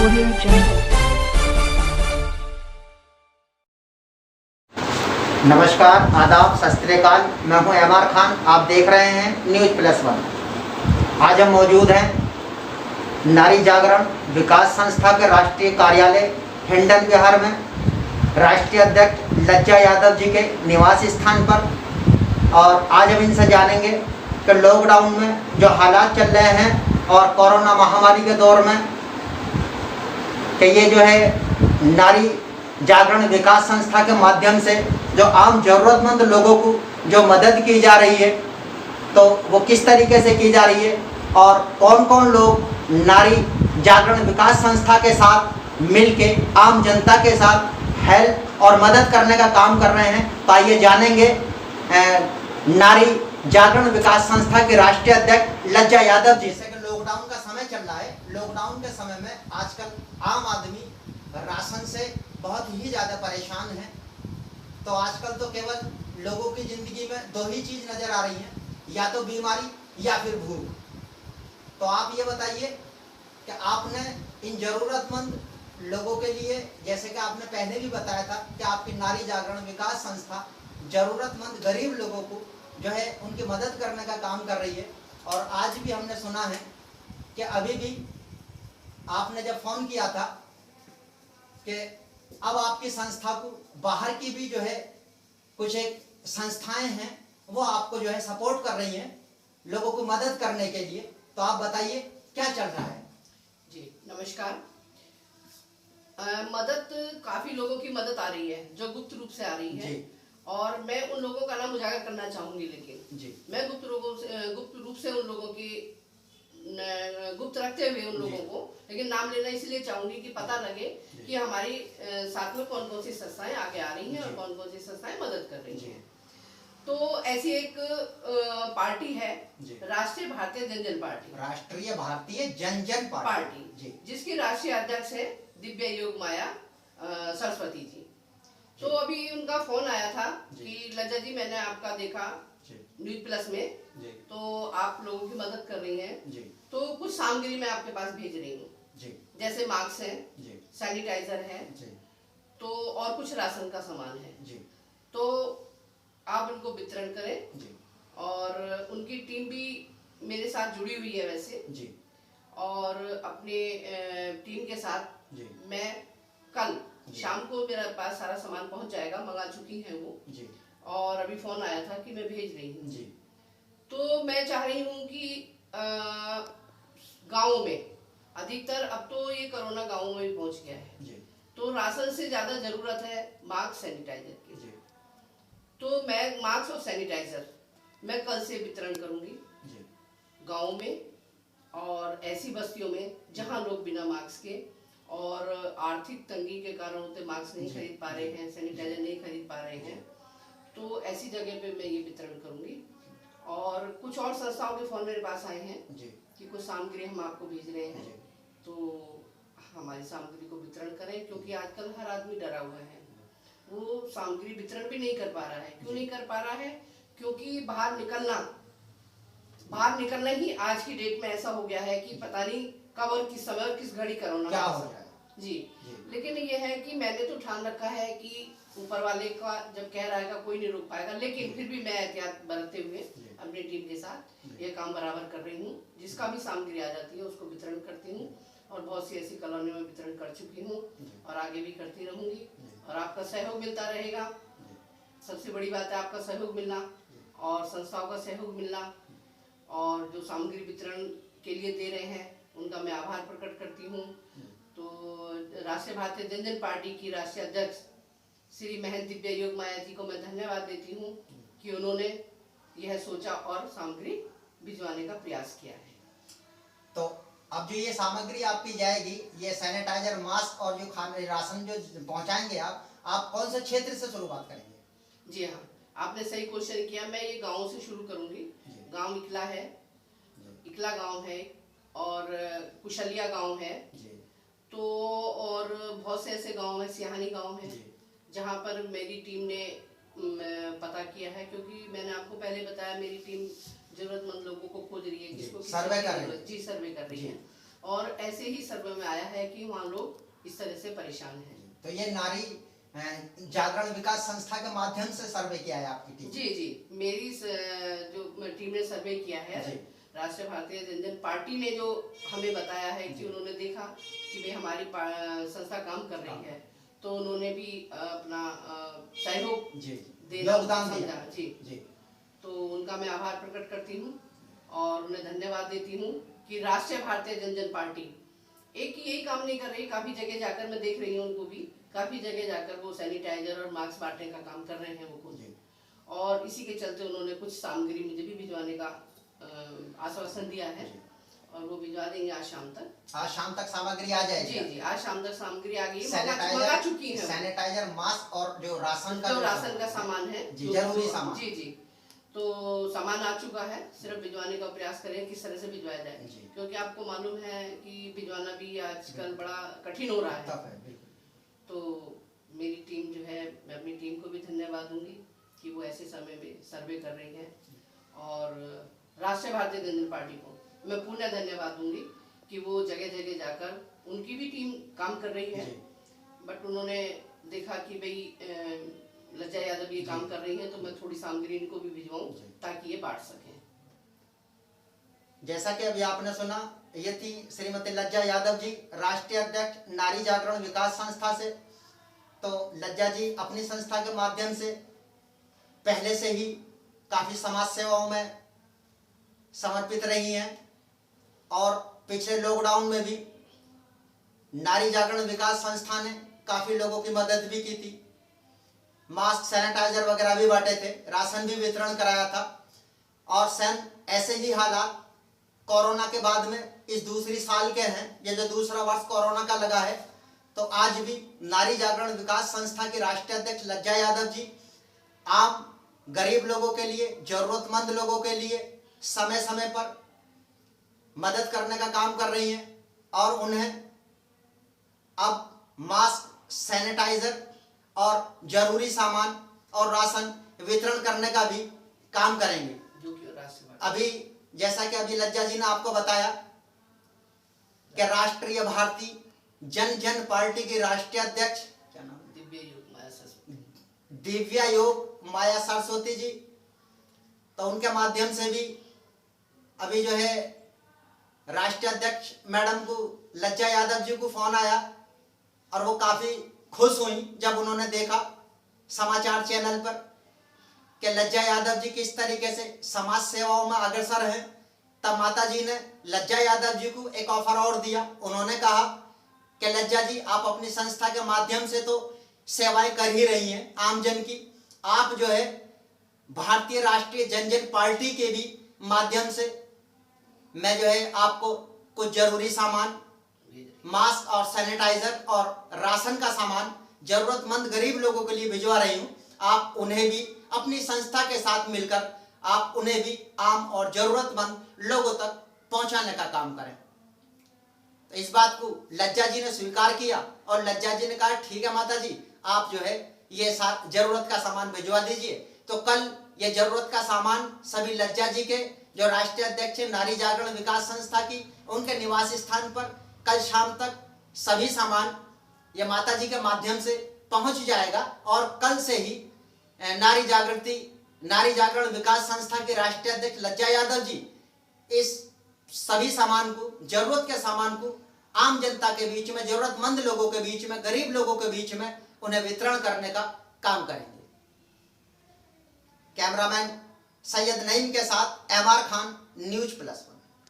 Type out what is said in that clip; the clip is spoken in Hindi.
Audio Jungle. नमस्कार, आदाब, सत श्री अकाल। मैं हूं एमआर खान। आप देख रहे हैं न्यूज प्लस वन। आज हम मौजूद हैं नारी जागरण विकास संस्था के राष्ट्रीय कार्यालय हिंडन विहार में राष्ट्रीय अध्यक्ष लज्जा यादव जी के निवास स्थान पर। और आज हम इनसे जानेंगे कि लॉकडाउन में जो हालात चल रहे हैं और कोरोना महामारी के दौर में कि ये जो है नारी जागरण विकास संस्था के माध्यम से जो आम ज़रूरतमंद लोगों को जो मदद की जा रही है तो वो किस तरीके से की जा रही है और कौन कौन लोग नारी जागरण विकास संस्था के साथ मिलके आम जनता के साथ हेल्प और मदद करने का काम कर रहे हैं। तो आइए जानेंगे नारी जागरण विकास संस्था के राष्ट्रीय अध्यक्ष लज्जा यादव जी से। लॉकडाउन का समय चल रहा है। लॉकडाउन के समय में आजकल आम आदमी राशन से बहुत ही ज़्यादा परेशान है। तो आजकल तो केवल लोगों की ज़िंदगी में दो ही चीज़ नज़र आ रही हैं, या तो बीमारी या फिर भूख। तो आप ये बताइए कि आपने इन ज़रूरतमंद लोगों के लिए, जैसे कि आपने पहले भी बताया था कि आपकी नारी जागरण विकास संस्था ज़रूरतमंद गरीब लोगों को जो है उनकी मदद करने का काम कर रही है। और आज भी हमने सुना है कि अभी भी आपने जब फ़ोन किया था कि अब आपकी संस्था को बाहर की भी जो है कुछ एक संस्थाएं हैं वो आपको जो है सपोर्ट कर रही हैं लोगों को मदद करने के लिए। तो आप बताइए क्या चल रहा है। जी नमस्कार। मदद, काफी लोगों की मदद आ रही है जो गुप्त रूप से आ रही है और मैं उन लोगों का नाम उजागर करना चाहूंगी। लेकिन जी मैं गुप्त रूप से उन लोगों की गुप्त रखते हुए उन लोगों को लेकिन नाम लेना इसलिए चाहूंगी कि पता लगे कि हमारी साथ में कौन कौन सी संस्थाएं आगे आ रही हैं और कौन कौन सी संस्थाएं मदद कर रही हैं। तो ऐसी एक पार्टी है राष्ट्रीय भारतीय जनजन पार्टी, राष्ट्रीय भारतीय जनजन पार्टी जिसकी राष्ट्रीय अध्यक्ष है दिव्य योग माया सरस्वती जी। तो अभी उनका फोन आया था कि लज्जा जी मैंने आपका देखा न्यूज प्लस में, तो आप लोगों की मदद कर रही हैं, तो कुछ सामग्री मैं आपके पास भेज रही हूँ, जैसे मास्क है, सैनिटाइजर है, तो और कुछ राशन का सामान है। तो आप उनको वितरण करें और उनकी टीम भी मेरे साथ जुड़ी हुई है वैसे। और अपने टीम के साथ मैं कल शाम को मेरे पास सारा सामान पहुंच जाएगा, मंगा चुकी हैं वो। और अभी फोन आया था कि मैं भेज रही हूँ। तो मैं चाह रही हूँ कि गाँव में अधिकतर अब तो ये कोरोना गाँव में भी पहुंच गया है, तो राशन से ज्यादा जरूरत है मास्क सैनिटाइजर की। तो मैं मास्क और सैनिटाइजर मैं कल से वितरण करूंगी गाँव में और ऐसी बस्तियों में जहां लोग बिना मास्क के और आर्थिक तंगी के कारण होते मास्क नहीं खरीद पा रहे हैं, सैनिटाइजर नहीं खरीद पा रहे हैं, तो ऐसी जगह पे मैं ये वितरण करूंगी। और कुछ और संस्थाओं के फोन मेरे पास आए हैं कि कुछ सामग्री हम आपको भेज रहे हैं, तो हमारी सामग्री को वितरण करें, क्योंकि आजकल हर आदमी डरा हुआ है, वो सामग्री वितरण भी नहीं कर पा रहा है। क्यों नहीं कर पा रहा है? क्योंकि बाहर निकलना ही आज की डेट में ऐसा हो गया है कि पता नहीं कब और किस समय और किस घड़ी कोरोना क्या हो जाए। जी लेकिन ये है कि मैंने तो ठान रखा है कि ऊपर वाले का जब कह रहेगा कोई नहीं रोक पाएगा, लेकिन फिर भी मैं एहतियात बरतते हुए अपनी टीम के साथ ये काम बराबर कर रही हूँ। जिसका भी सामग्री आ जाती है उसको वितरण करती हूँ और बहुत सी ऐसी कॉलोनियों में वितरण कर चुकी हूँ और आगे भी करती रहूंगी। और आपका सहयोग मिलता रहेगा। सबसे बड़ी बात है आपका सहयोग मिलना और संस्थाओं का सहयोग मिलना, और जो सामग्री वितरण के लिए दे रहे हैं उनका मैं आभार प्रकट करती हूँ। तो राष्ट्रीय भारतीय जनजन पार्टी की राष्ट्रीय अध्यक्ष श्री महंत दिव्य योग माया जी को मैं धन्यवाद देती हूँ कि उन्होंने यह सोचा और सामग्री भिजवाने का प्रयास किया है। तो अब जो ये सामग्री आपकी जाएगी, ये सैनिटाइजर, मास्क और जो खाने राशन जो पहुंचाएंगे आप कौन से क्षेत्र से शुरुआत करेंगे? जी हाँ, आपने सही क्वेश्चन किया। मैं ये गाँव से शुरू करूंगी। गाँव इकला है, इकला गाँव है और कुशलिया गाँव है, तो और बहुत से ऐसे गाँव है, सियाहानी गाँव है, जहाँ पर मेरी टीम ने पता किया है। क्योंकि मैंने आपको पहले बताया मेरी टीम जरूरतमंद लोगों को खोज रही है, किसको सर्वे कर रही है। सर्वे कर रही है। और ऐसे ही सर्वे में आया है कि वहाँ लोग इस तरह से परेशान हैं। तो ये नारी जागरण विकास संस्था के माध्यम से सर्वे किया है आपकी टीम? जी, मेरी जो टीम ने सर्वे किया है, राष्ट्रीय भारतीय जनजन पार्टी ने जो हमें बताया है कि उन्होंने देखा कि भाई हमारी संस्था काम कर रही है, तो उन्होंने भी अपना सहयोग देना समझा। जी, तो उनका मैं आभार प्रकट करती हूँ और उन्हें धन्यवाद देती हूँ कि राष्ट्रीय भारतीय जनजन पार्टी एक ही यही काम नहीं कर रही, काफी जगह जाकर मैं देख रही हूँ उनको भी, काफी जगह जाकर वो सैनिटाइजर और मास्क बांटने का काम कर रहे हैं वो खुद, और इसी के चलते उन्होंने कुछ सामग्री मुझे भी भिजवाने का आश्वासन दिया है और वो भिजवा देंगे आज शाम तक। आज शाम तक सामग्री आ जाएगी? जी, आज शाम तक सामग्री आ गई, मंगा चुकी है। सैनिटाइजर, मास्क और जो राशन का सामान है, जरूरी सामान। जी, तो सामान आ चुका है, सिर्फ भिजवाने का प्रयास करें किस तरह से भिजवाया जाए, क्योंकि आपको मालूम है कि भिजवाना भी आजकल बड़ा कठिन हो रहा है। तो मेरी टीम जो है, मैं अपनी टीम को भी धन्यवाद दूंगी कि वो ऐसे समय में सर्वे कर रही है, और राष्ट्रीय भारतीय जनजन पार्टी को मैं पूर्ण धन्यवाद दूंगी कि वो जगह जगह जाकर उनकी भी टीम काम कर रही है, बट उन्होंने देखा कि भाई लज्जा यादव ये काम कर रही है, तो मैं थोड़ी सामग्री इनको भी भिजवाऊं ताकि ये बांट सकें। जैसा कि अभी आपने सुना, ये थी श्रीमती लज्जा यादव जी, राष्ट्रीय अध्यक्ष नारी जागरण विकास संस्था से। तो लज्जा जी अपनी संस्था के माध्यम से पहले से ही काफी समाज सेवाओं में समर्पित रही हैं, और पिछले लॉकडाउन में भी नारी जागरण विकास संस्था ने काफी लोगों की मदद भी की थी, मास्क, सैनिटाइजर वगैरह भी बांटे थे, राशन भी वितरण कराया था। और ऐसे ही हालात कोरोना के बाद में इस दूसरी साल के हैं, ये जो दूसरा वर्ष कोरोना का लगा है, तो आज भी नारी जागरण विकास संस्था की राष्ट्रीय अध्यक्ष लज्जा यादव जी आम गरीब लोगों के लिए, जरूरतमंद लोगों के लिए समय समय पर मदद करने का काम कर रही हैं, और उन्हें अब मास्क, सैनिटाइजर और जरूरी सामान और राशन वितरण करने का भी काम करेंगे। अभी जैसा कि अभी लज्जा जी ने आपको बताया कि राष्ट्रीय भारतीय जनजन पार्टी की राष्ट्रीय अध्यक्ष क्या नाम? दिव्या योग माया सरस्वती जी, तो उनके माध्यम से भी अभी जो है राष्ट्रीय अध्यक्ष मैडम को, लज्जा यादव जी को फोन आया, और वो काफी खुश हुई जब उन्होंने देखा समाचार चैनल पर कि लज्जा यादव जी किस तरीके से समाज सेवाओं में अग्रसर हैं। तब माता जी ने लज्जा यादव जी को एक ऑफर और दिया। उन्होंने कहा कि लज्जा जी, आप अपनी संस्था के माध्यम से तो सेवाएं कर ही रही हैं आमजन की, आप जो है भारतीय राष्ट्रीय जनजन पार्टी के भी माध्यम से मैं जो है आपको कुछ जरूरी सामान, मास्क और सैनिटाइजर और राशन का सामान जरूरतमंद गरीब लोगों के लिए भिजवा रही हूं। आप उन्हें भी अपनी संस्था के साथ मिलकर आप उन्हें भी आम और जरूरतमंद लोगों तक पहुंचाने का काम करें। तो इस बात को लज्जा जी ने स्वीकार किया, और लज्जा जी ने कहा ठीक है माता जी, आप जो है ये जरूरत का सामान भिजवा दीजिए। तो कल ये जरूरत का सामान सभी लज्जा जी के, जो राष्ट्रीय अध्यक्ष नारी जागरण विकास संस्था की, उनके निवास स्थान पर कल शाम तक सभी सामान ये माता जी के माध्यम से पहुंच जाएगा। और कल से ही नारी जागरण विकास संस्था के राष्ट्रीय अध्यक्ष लज्जा यादव जी इस सभी सामान को, जरूरत के सामान को आम जनता के बीच में, जरूरतमंद लोगों के बीच में, गरीब लोगों के बीच में उन्हें वितरण करने का काम करेंगे। कैमरामैन सैयद नईम के साथ एमआर खान, न्यूज प्लस।